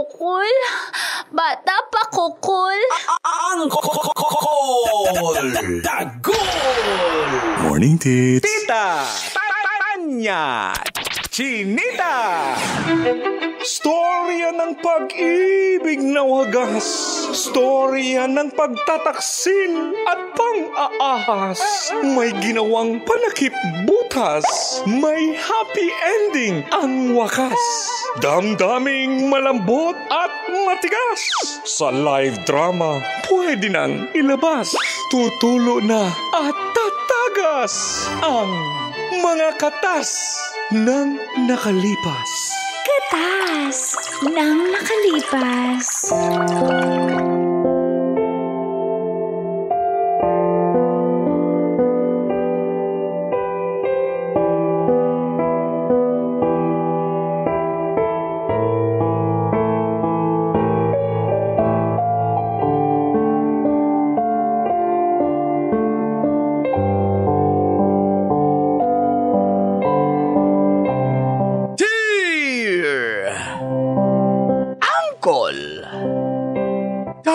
kukul. Bata pa kukul. Ang kukul. Dagol. Morning, tits. Tita, Tanya, Chinita. Storya ng pag-ibig na wagas. Storya ng pagtataksil at pang-aahas. May ginawang panakip butas. May happy ending ang wakas. Damdaming malambot at matigas. Sa live drama, pwede nang ilabas. Tutulo na at tatagas ang mga katas ng nakalipas. Katas ng nakalipas.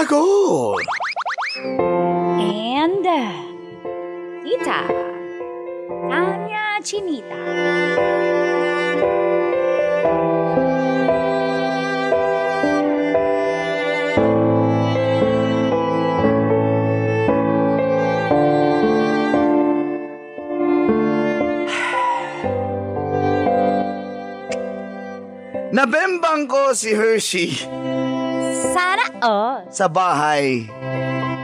Dagol. And Tita Tanya Chinita. Nabembang ko si Hershey Sana sa bahay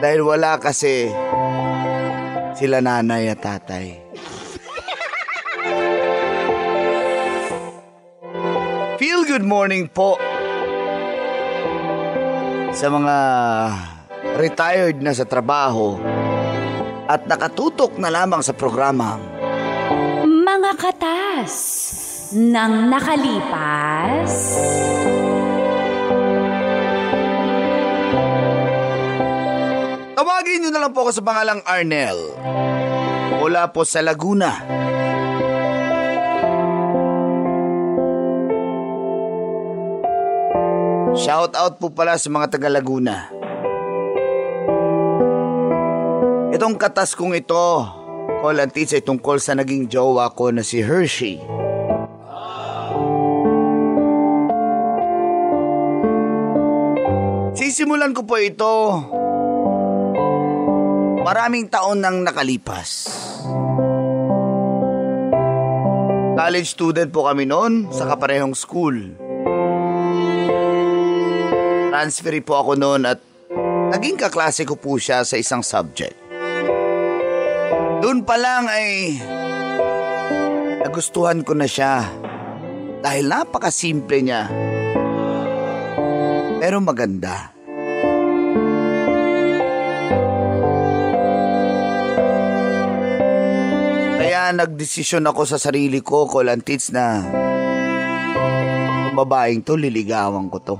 dahil wala kasi sila nanay at tatay. Feel good morning po sa mga retired na sa trabaho at nakatutok na lamang sa programang Mga katas ng nakalipas. Tawagin niyo na lang po ako sa pangalang Arnel. Mula po sa Laguna. Shout out po pala sa mga taga Laguna. Itong katas kong ito, call and teach ay tungkol sa naging jowa ko na si Hershey. Sisimulan ko po ito maraming taon nang nakalipas. College student po kami noon sa kaparehong school. Transfer po ako noon at naging kaklase ko po siya sa isang subject. Doon pa lang ay nagustuhan ko na siya dahil napakasimple niya. Pero maganda. Kaya nagdesisyon ako sa sarili ko, Kolantits, na ang babaeng to, liligawan ko to.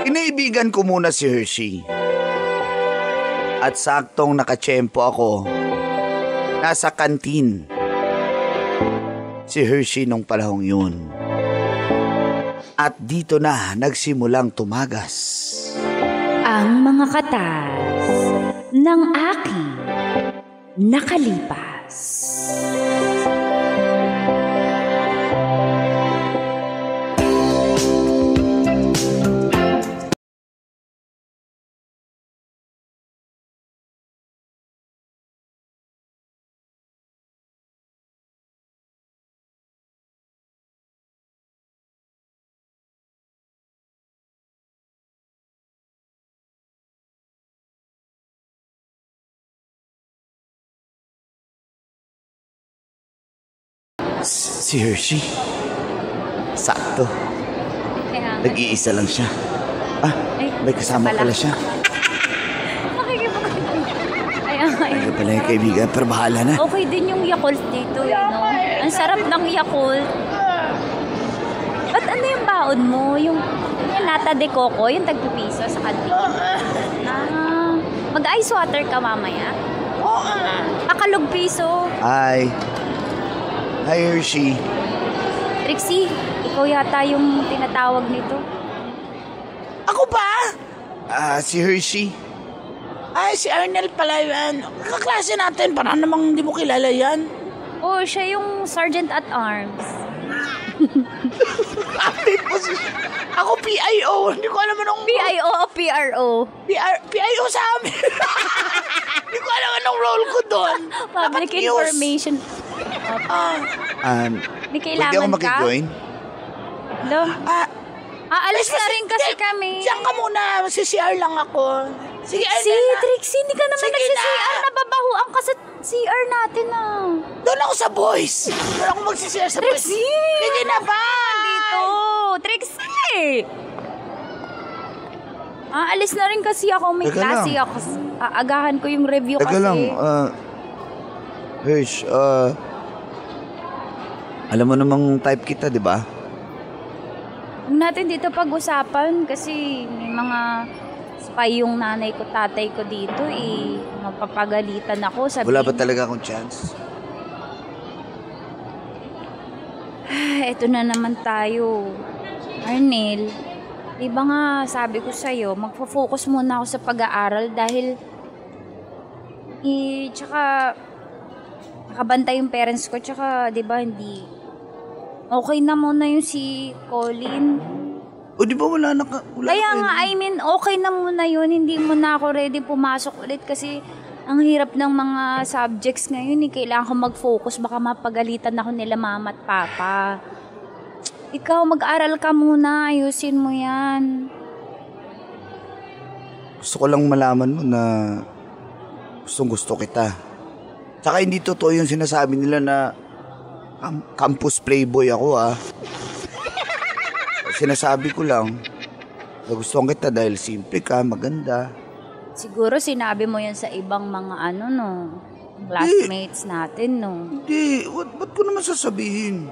Inaibigan ko muna si Hershey. At saktong nakatsyempo ako, nasa kantin si Hershey nung panahong yun. At dito na nagsimulang tumagas Ang mga katas ng aking nakalipas. Si Hershey. Sakto. Nag-iisa lang siya. May kasama pala siya. Ay, pala yung kaibigan, pero bahala na. Okay din yung Yakult dito, no? Ang sarap ng Yakult. Ba't ano yung baon mo? Yung nata de coco, yung tagpipiso sa kantin. Mag-ice water ka mamaya? Akalog piso. Hi, Hershey. Trixie, ikaw yata yung tinatawag nito. Ako ba? Si Hershey. Ay, si Arnel pala yan. Kaklase natin, parang namang hindi mo kilala yan. Oh, siya yung Sergeant at Arms. Ako PIO. Hindi ko alam anong... PIO o PRO? PIO sa amin. Hindi ko alam anong role ko doon. Public Dapat news. information. May Pwede kailangan ako ka? makijoin? Hello? Aalis na rin kasi kami. Diyan ka muna. Mag-CR lang ako. Sige, Trixie, hindi ka naman Sige nagsi-CR. na. Nababahuan ka sa CR natin Doon ako sa boys. Doon ako mag-CR sa boys. Trixie! Sige na ba? Dito! Trixie! Aalis na rin kasi ako. May Teka klase lang. ako. Aagahan ko yung review Teka kasi. lang, Hersh, alam mo namang type kita, di ba? Huwag natin dito pag-usapan kasi may mga spy yung nanay ko, tatay ko dito mapapagalitan ako. Wala ba talaga akong chance? Eto na naman tayo. Arnel, di ba nga sabi ko sa'yo, magpo-focus muna ako sa pag-aaral dahil tsaka nakabantay yung parents ko, tsaka di ba hindi okay na muna yung si Colin. O di ba wala Kaya nga, I mean, okay na muna yun. Hindi mo na ako ready pumasok ulit kasi ang hirap ng mga subjects ngayon. Kailangan ko mag-focus. Baka mapagalitan ako nila mama at papa. Ikaw, mag-aral ka muna. Ayusin mo yan. Gusto ko lang malaman mo na gusto kita. Tsaka hindi totoo yung sinasabi nila na campus playboy ako Sinasabi ko lang na gustuhan kita dahil simple ka, maganda. Siguro sinabi mo yan sa ibang mga classmates natin, Hindi, ba't ko naman sasabihin?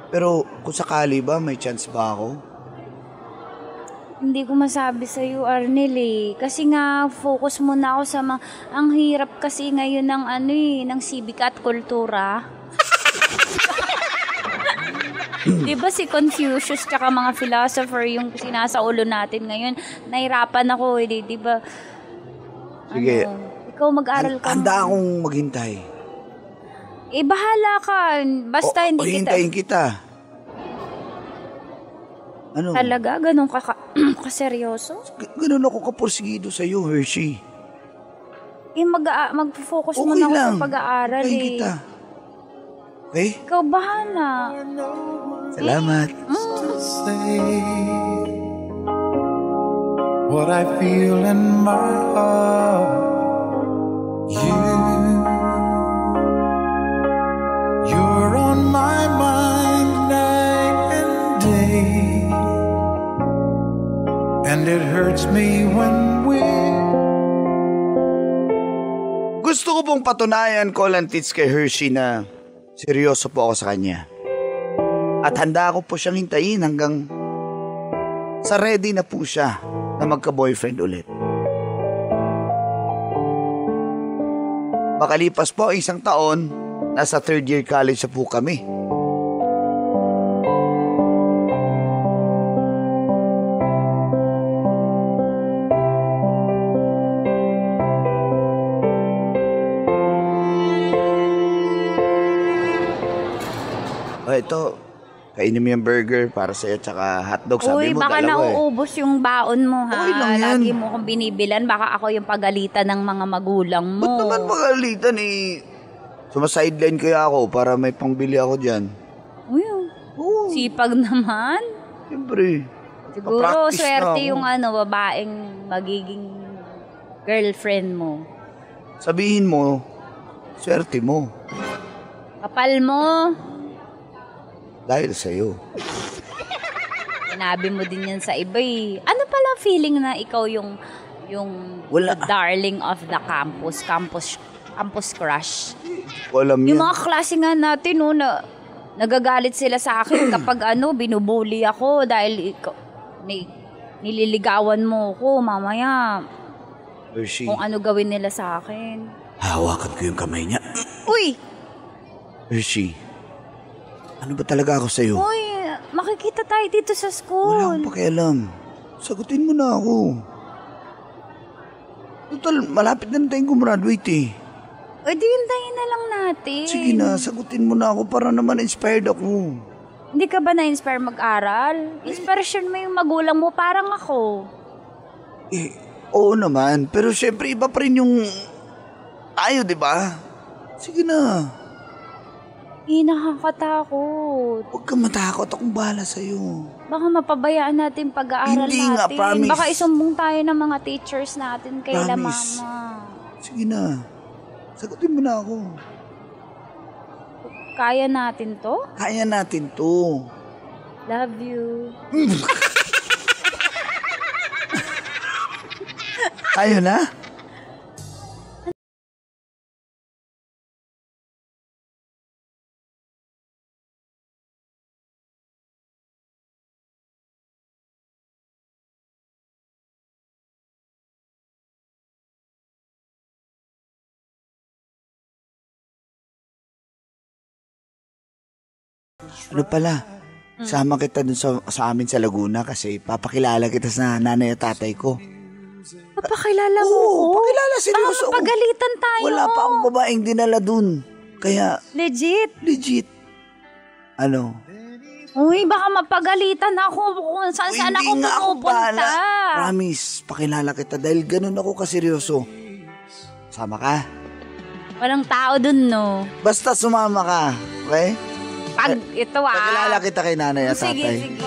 Pero kung sakali ba, may chance ba ako? Hindi ko masabi sa'yo, Arnel Kasi nga, focus muna ako sa ang hirap kasi ngayon ng ng sibika at kultura. Diba si Confucius tsaka mga philosopher yung sinasaulo natin ngayon? Nahirapan ako diba? Sige. Ikaw mag-aral ka. Handa akong maghintay. Bahala ka. Basta hindi hintayin kita. Ano? Talaga? Ganun ka kaseryoso? Ganun ako kaporsigido sa'yo, Hershey. Mag-focus muna ako sa pag-aaral Hintayin kita. Okay? Ikaw bahala. Salamat. What I feel in my heart, you're on my mind night and day, and it hurts me when Gusto ko pong patunayan, Colin Tits, kay Hershey na seryoso po ako sa kanya. At handa ako po siyang hintayin hanggang sa ready na po siya na magka-boyfriend ulit. Makalipas po isang taon, nasa 3rd year college na po kami. Ito, kainin mo yung burger para sa'yo tsaka hotdog. Sabi mo, baka dalawa nauubos yung baon mo, ha? Okay lang yan. Lagi mo kong binibilan. Baka ako yung pagalitan ng mga magulang mo. Ba't naman pagalitan Sumasideline kaya ako para may pangbili ako dyan. Sipag naman. Siyempre. Siguro, Papractice swerte na ako. yung babaeng magiging girlfriend mo. Sabihin mo, swerte mo. Kapal mo. Dahil sa'yo. Sinabi mo din yan sa iba Ano pala feeling na ikaw yung Wala. the darling of the campus crush? Alam Yung yan. mga klase nga natin, na nagagalit sila sa akin kapag binubuli ako dahil nililigawan mo ko mamaya. Hershey, Kung ano gawin nila sa akin. hawakan ko yung kamay niya. Uy! Hershey, Ano ba talaga ako sa'yo? Uy, makikita tayo dito sa Wala school. akong pakialam. Sagutin mo na ako. Total, malapit na tayong gumraduate eh. O di hintayin na lang natin. Sige na, sagutin mo na ako para naman inspired ako. Hindi ka ba na-inspire mag-aral? Inspiration mo yung magulang mo, parang ako. Eh, oo naman. Pero syempre iba pa rin yung tayo, di ba? Sige na. Nakakatakot. Huwag kang matakot. Akong bahala sa'yo. Baka mapabayaan natin pag-aaral Hindi natin. nga, promise. Baka isumbong tayo ng mga teachers natin kay la Promise. mama. Sige na. Sagutin mo na ako. Kaya natin to? Kaya natin to. Love you. Kaya na? Ano pala? Sama kita dun sa amin sa Laguna kasi papakilala kita sa nanay at tatay ko. Papakilala mo Oo, ko? pakilala, seryoso. Baka mapagalitan tayo. Wala pa akong babaeng dinala dun. Kaya, Legit. legit. Ano? Uy, baka mapagalitan ako kung saan ako Hindi nga ako pupunta. bahala. Promise, pakilala kita dahil ganun ako kaseryoso. Sama ka? Walang tao dun, no? Basta sumama ka, okay? Pag ito Pakilala kita kay nanay at Sige, tatay. sige.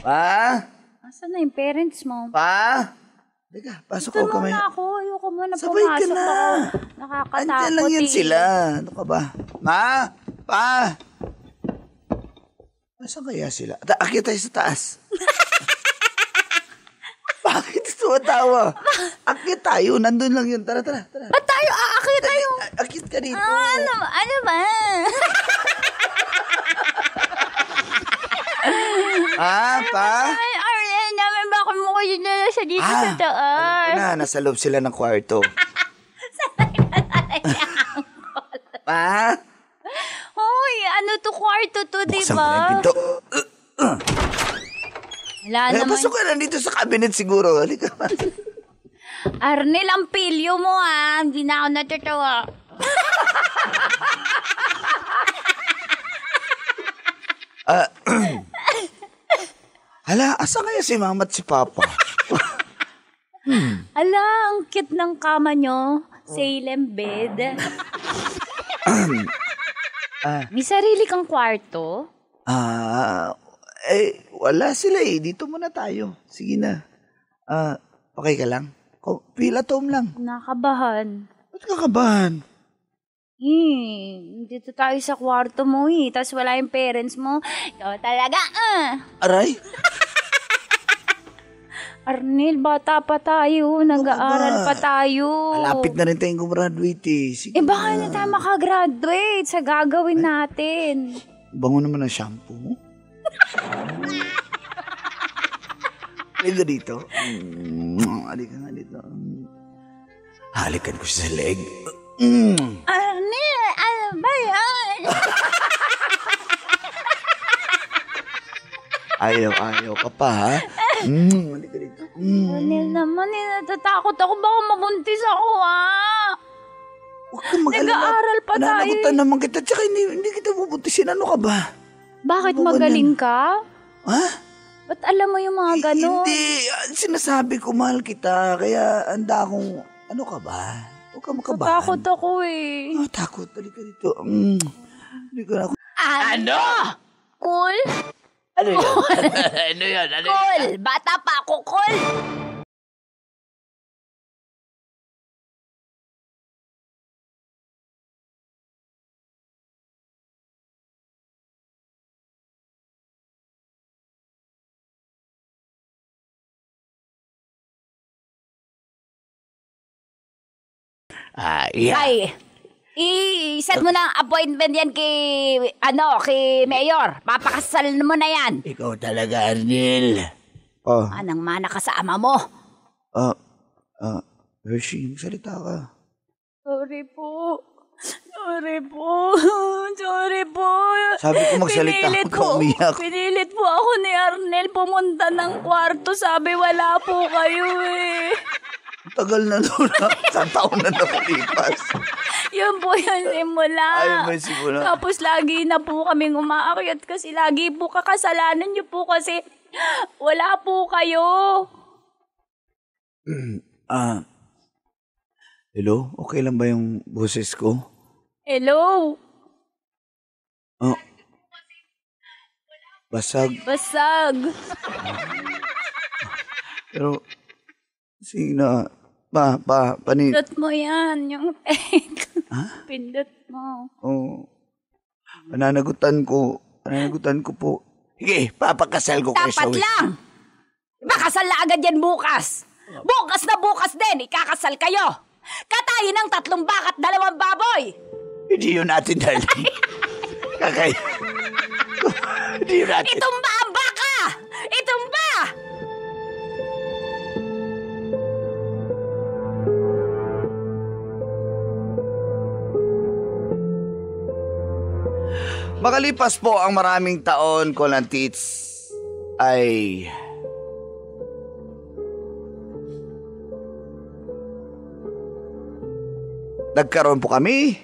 Pa? Asan na yung parents mo? Pa? Teka, pasok Ito ako kamay. muna ako. Ayoko muna Sabay ka pumasok na. ako. Nakakatakot Andyan lang yan eh. sila. Ano ka ba? Ma? Pa? Nasaan kaya sila? Akit tayo sa taas. Bakit tumatawa? Akit tayo. Nandun lang yun. Tara. Ba't tayo aakit tayo? Akit ka dito. Ano ba? Pa? Ay, Arlen, naman baka mo kayo na sa dito sa Alam taas. ko na, nasa loob sila ng kwarto. Pa? Hoy, ano to kwarto to, di Buksan ko na yung ba? pinto. Wala Eh, naman. pasok ka na dito sa cabinet siguro. Halika. Arnel, ang pilyo mo hindi na ako natutuwa. Hala, asa kaya si mama at si papa? Ala, ang cute ng kama nyo. Salem bed. May sarili kang kwarto? Wala sila eh. Dito muna tayo. Sige na. Okay ka lang? Pila tom lang. Nakabahan. Ba't kakabahan? Dito tayo sa kwarto mo tapos wala yung parents mo. Ikaw talaga, Aray? Arnel, bata pa tayo. Nag-aaral pa tayo. Malapit na rin tayong gumraduate eh. Sige Baka na tayo makagraduate sa gagawin natin. Bango naman ang shampoo mo. Halika dito. Halika nga dito. Halikan ko siya sa leg. Arnel, ano ba yan? Ayaw ka pa, ha? Halika dito. Arnel naman, natatakot ako. Baka mabuntis ako, Huwag kang mag-alala. Nag-aaral pa tayo. Nananagutan naman kita. Tsaka hindi kita bubutisin. Ano ka ba? Bakit Ano ba magaling ka? Ha? Ba't alam mo yung mga gano'n? Hindi. Sinasabi ko, mahal kita. Kaya anda akong... Ano ka ba? Huwag ka makabahan. Takot ako eh. Takot. Halika dito. Halika na. Ano? Cool? Ano yun? Ano yun? Cool! Bata pa ako, cool! Yeah. Ay, i-set mo na ang appointment yan kay Mayor. Papakasal mo na yan. Ikaw talaga, Arnel. Anang mana ka sa ama mo. Hershey, salita ka. Sorry po. Sorry po. Sabi ko magsalita, huwag ka umiyak. Pinilit po ako ni Arnel pumunta ng kwarto. Sabi wala po kayo eh. Tagal na doon na. Sa taon na nakalipas. Yun po yung simula. Ayun ba yung simula? Tapos lagi na po kaming umaakyat kasi lagi po kakasalanan niyo po kasi wala po kayo. Hello? Okay lang ba yung boses ko? Hello? Basag. Pero, sina, Pindot mo yan, yung Pindot mo. Pananagutan ko po. Sige, papakasal ko kayo sa Dapat lang! Pakasal na agad yan bukas! Bukas na bukas din, ikakasal kayo! Katayin ng 3 baka at 2 baboy! Hindi yun natin, darling. Kakay. Hindi yun natin. Itumba ang baka! Itumba! Makalipas po ang maraming taon, Kolantits, ay nagkaroon po kami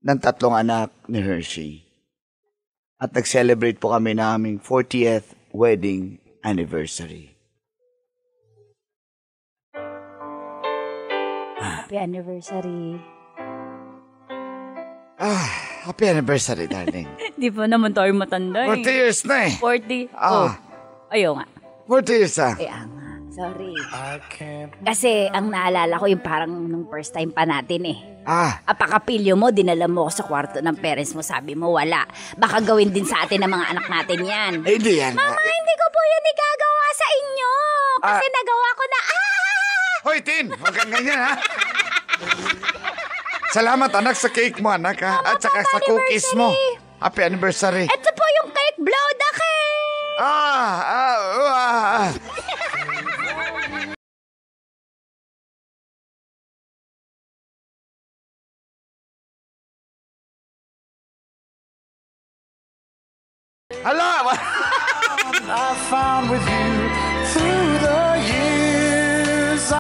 ng 3 anak ni Hershey. At nag-celebrate po kami ng aming 40th wedding anniversary. Happy anniversary. Happy anniversary, darling. Di pa naman tayo matanda 40 years na eh. 40? Ayaw nga. 40 years ah. Kaya nga. Sorry. Kasi ang naalala ko yung parang nung first time pa natin eh. Apakapilyo mo, dinala mo ko sa kwarto ng parents mo, sabi mo wala. Baka gawin din sa atin ng mga anak natin yan. Hindi yan. Mama, hindi ko po yan igagawa sa inyo. Kasi nagawa ko na, Hoy, Tin! Huwag kang ganyan, ha? Salamat, anak, sa cake mo, anak, ha? At saka sa cookies mo. Happy anniversary. Ito po yung cake, blow the cake! Hala! I found with you through the